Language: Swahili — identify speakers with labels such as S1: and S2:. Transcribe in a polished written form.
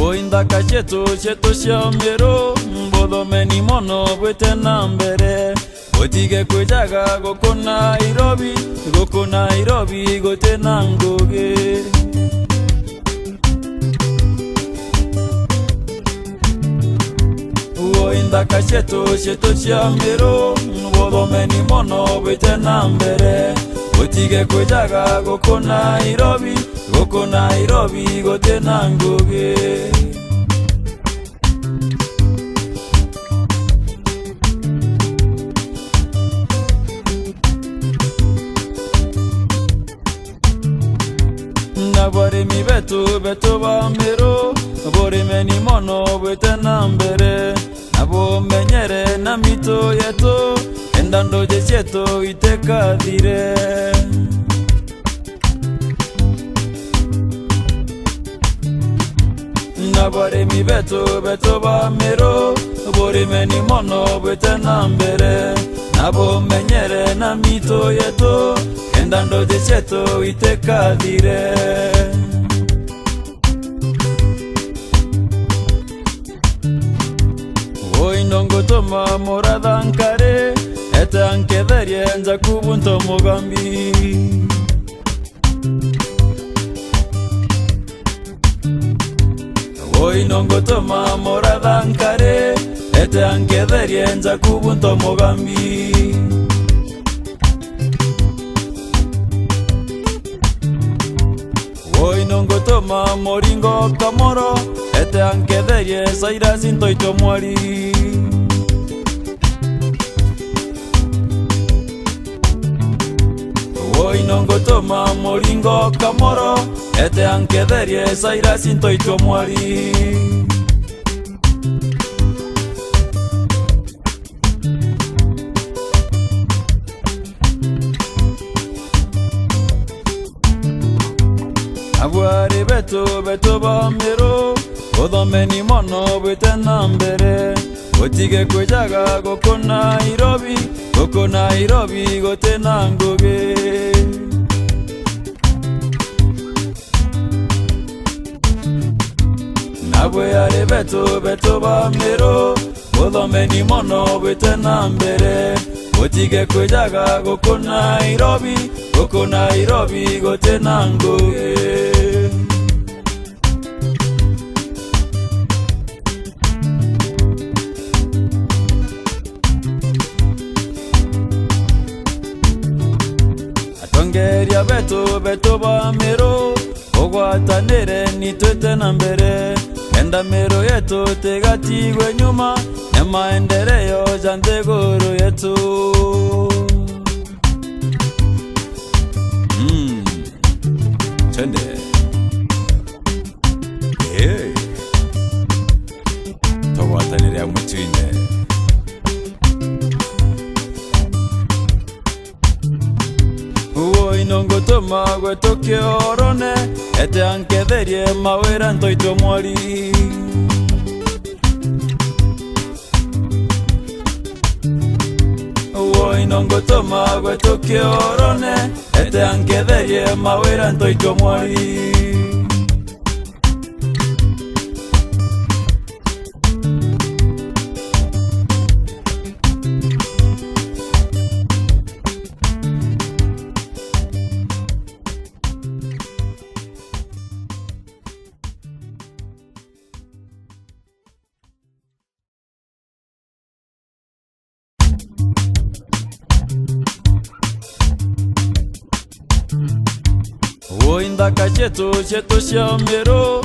S1: Oindaka cheto shamero Bodomeni mono bwete nambere Otige kwejaga goko Nairobi gote nangoge Oindaka cheto shamero Bodomeni mono bwete nambere Otige kwejaga goko Nairobi gote nangoge Nabare mi beto bamero Bore meni mono bwete nambere Nabo menyere na mito yeto Endando jesieto iteka dire Nabare mi beto bamero Bore meni mono bwete nambere Nabo menyere na mito yeto Endando jesieto iteka dire Oinongo toma moradankare Ete anke derie nza kubunto mogambi Oinongo toma moradankare Ete anke derie nza kubunto mogambi Oinongo toma moringo kamoro Ete anke derie saira sinto itomwari Oinongo toma moringo kamoro Ete anke derie saira sinto itomwari Abuari beto bamero Odomeni mono bwete nambere Otige kwejaga goko Nairobi gote nangoge Nabuari beto bamero Odomeni mono bwete nambere Otige kwejaga goko Nairobi gote nangoge Atongeria beto bamero Ogwatanire nitwete nambere Enda mero yetu tegatigwe nyuma Nemaendeleo jantegoro yetu Chende Hey Togwatanire amutwine Oinongo toma gweto kiorone Ete anke derie mawera ntoito mwari Oinongo toma gweto kiorone Ete anke derie mawera ntoito mwari Oindaka cheto shamero